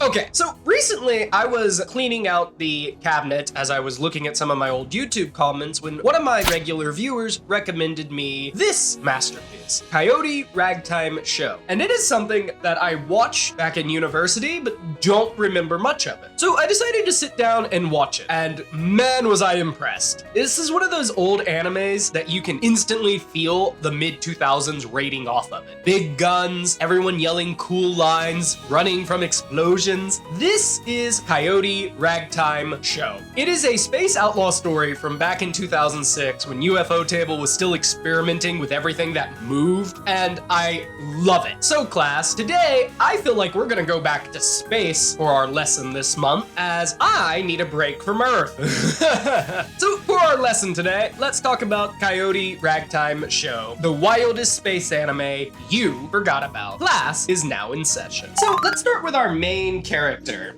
Okay, so recently I was cleaning out the cabinet as I was looking at some of my old YouTube comments when one of my regular viewers recommended me this masterpiece, Coyote Ragtime Show. And it is something that I watched back in university, but don't remember much of it. So I decided to sit down and watch it, and man was I impressed. This is one of those old animes that you can instantly feel the mid-2000s rating off of it. Big guns, everyone yelling cool lines, running from explosions. This is Coyote Ragtime Show. It is a space outlaw story from back in 2006 when UFO Table was still experimenting with everything that moved, and I love it. So class, today I feel like we're gonna go back to space for our lesson this month, as I need a break from Earth. So for our lesson today, let's talk about Coyote Ragtime Show, the wildest space anime you forgot about. Class is now in session. So let's start with our main character,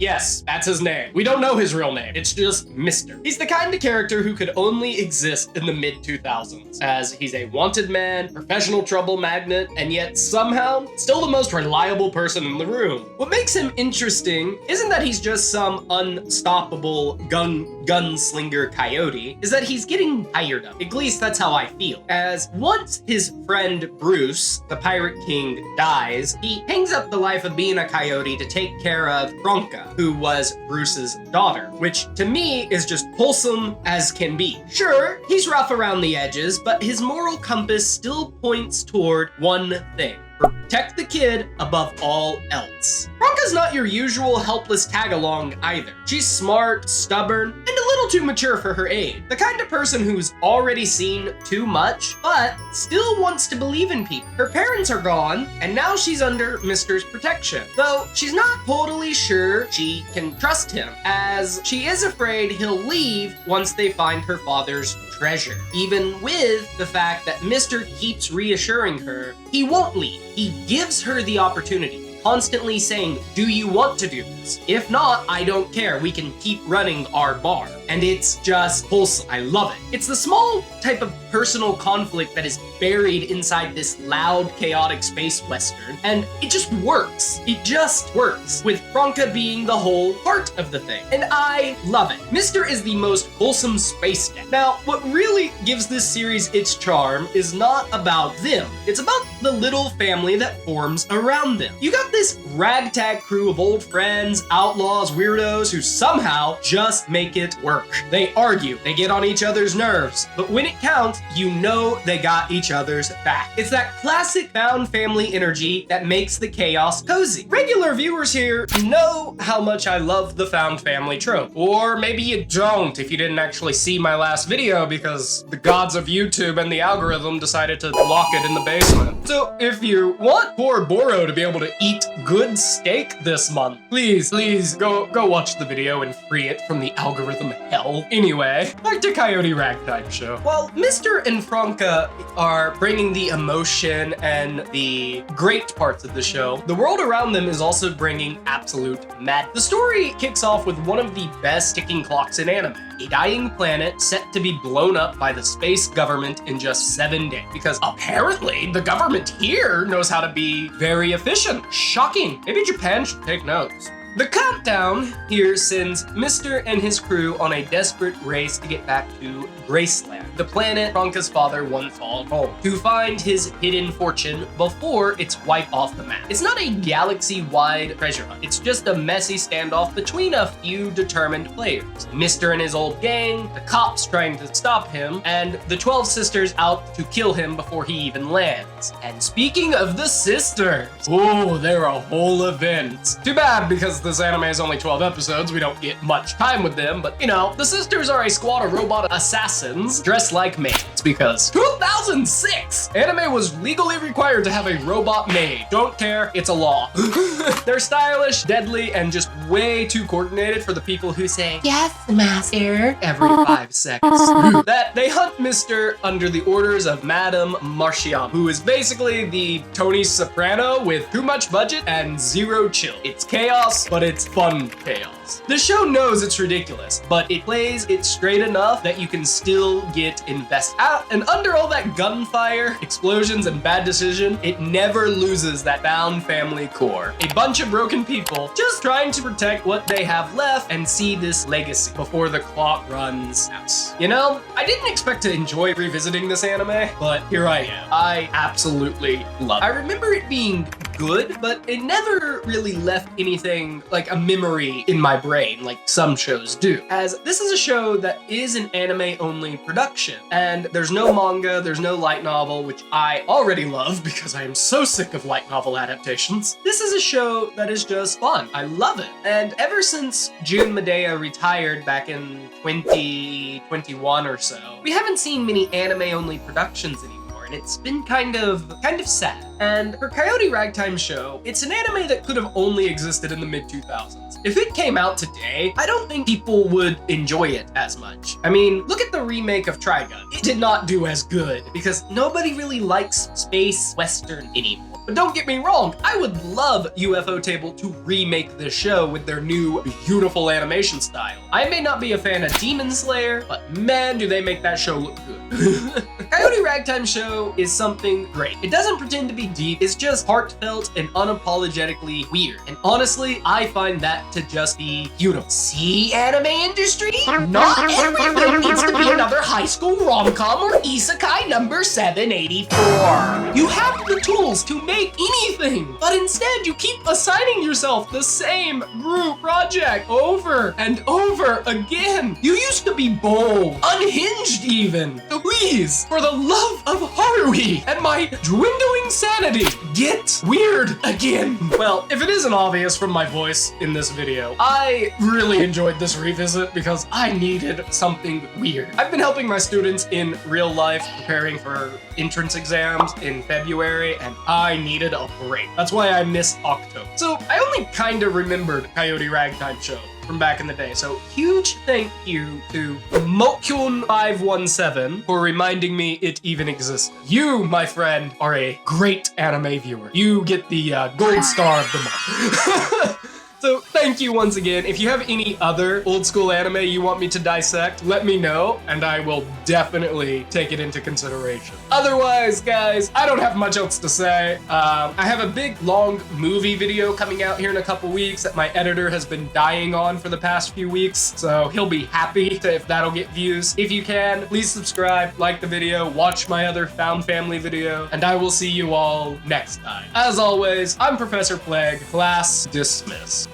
Yes, that's his name. We don't know his real name. It's just Mr. He's the kind of character who could only exist in the mid-2000s, as he's a wanted man, professional trouble magnet, and yet somehow still the most reliable person in the room. What makes him interesting isn't that he's just some unstoppable gunslinger coyote, is that he's getting tired of it. At least that's how I feel. As once his friend Bruce, the Pirate King, dies, he hangs up the life of being a coyote to take care of Franca, who was Bruce's daughter, which to me is just wholesome as can be. Sure, he's rough around the edges, but his moral compass still points toward one thing: protect the kid above all else. Franca's not your usual helpless tag-along either. She's smart, stubborn, and a little too mature for her age. The kind of person who's already seen too much, but still wants to believe in people. Her parents are gone, and now she's under Mr.'s protection. Though she's not totally sure she can trust him, as she is afraid he'll leave once they find her father's treasure. Even with the fact that Mr. keeps reassuring her he won't leave. He gives her the opportunity, constantly saying, "Do you want to do this? If not, I don't care. We can keep running our bar." And it's just wholesome. I love it. It's the small type of personal conflict that is buried inside this loud, chaotic space western, and it just works. It just works, with Franca being the whole heart of the thing. And I love it. Mr. is the most wholesome space dad. Now, what really gives this series its charm is not about them. It's about the little family that forms around them. You got this ragtag crew of old friends, outlaws, weirdos who somehow just make it work. They argue, they get on each other's nerves, but when it counts, you know they got each other's back. It's that classic found family energy that makes the chaos cozy. Regular viewers here know how much I love the found family trope. Or maybe you don't if you didn't actually see my last video because the gods of YouTube and the algorithm decided to lock it in the basement. So if you want poor Boro to be able to eat good steak this month, please go watch the video and free it from the algorithm hell. Anyway, back to Coyote Ragtime Show. While Mr. and Franca are bringing the emotion and the great parts of the show, the world around them is also bringing absolute madness. The story kicks off with one of the best ticking clocks in anime. A dying planet set to be blown up by the space government in just 7 days. Because apparently the government here knows how to be very efficient. Shocking. Maybe Japan should take notes. The countdown here sends Mr. and his crew on a desperate race to get back to Graceland, the planet Franca's father once called home, to find his hidden fortune before it's wiped off the map. It's not a galaxy-wide treasure hunt. It's just a messy standoff between a few determined players. Mr. and his old gang, the cops trying to stop him, and the 12 sisters out to kill him before he even lands. And speaking of the sisters, oh, they're a whole event. Too bad, because this anime is only 12 episodes, we don't get much time with them, but you know, the sisters are a squad of robot assassins dressed like maids, because 2006, anime was legally required to have a robot maid. Don't care, it's a law. They're stylish, deadly, and just way too coordinated for the people who say, "Yes, master," every 5 seconds. That they hunt Mr. under the orders of Madame Marciano, who is basically the Tony Soprano with too much budget and zero chill. It's chaos, but it's fun chaos. ridiculous. The show knows it's ridiculous, but it plays it straight enough that you can still get invested. And under all that gunfire, explosions, and bad decision, it never loses that found family core. A bunch of broken people just trying to protect what they have left and see this legacy before the clock runs out. You know, I didn't expect to enjoy revisiting this anime, but here I am. I absolutely love it. I remember it being good, but it never really left anything like a memory in my brain like some shows do, as this is a show that is an anime-only production, and there's no manga, there's no light novel, which I already love because I am so sick of light novel adaptations. This is a show that is just fun. I love it. And ever since Jun Medea retired back in 2021 or so, we haven't seen many anime-only productions anymore. And it's been kind of sad. And for Coyote Ragtime Show, it's an anime that could have only existed in the mid-2000s. If it came out today, I don't think people would enjoy it as much. I mean, look at the remake of Trigun. It did not do as good because nobody really likes space western anymore. But don't get me wrong, I would love UFO Table to remake this show with their new, beautiful animation style. I may not be a fan of Demon Slayer, but man, do they make that show look good. Coyote Ragtime Show is something great. It doesn't pretend to be deep, it's just heartfelt and unapologetically weird. And honestly, I find that to just be beautiful. See, anime industry? Not everything needs to be another high school rom-com or isekai number 784. You have the tools to make anything, but instead you keep assigning yourself the same group project over and over again. You used to be bold, unhinged even. So please, for the love of Haruhi and my dwindling sanity, get weird again. Well, if it isn't obvious from my voice in this video, I really enjoyed this revisit because I needed something weird. I've been helping my students in real life preparing for entrance exams in February, and I needed a break. That's why I missed October. So I only kind of remembered Coyote Ragtime Show from back in the day. So huge thank you to Mokyun517 for reminding me it even existed. You, my friend, are a great anime viewer. You get the gold star of the month. So thank you once again. If you have any other old school anime you want me to dissect, let me know, and I will definitely take it into consideration. Otherwise, guys, I don't have much else to say. I have a big, long movie video coming out here in a couple weeks that my editor has been dying on for the past few weeks, so he'll be happy if that'll get views. If you can, please subscribe, like the video, watch my other Found Family video, and I will see you all next time. As always, I'm Professor Plague, class dismissed.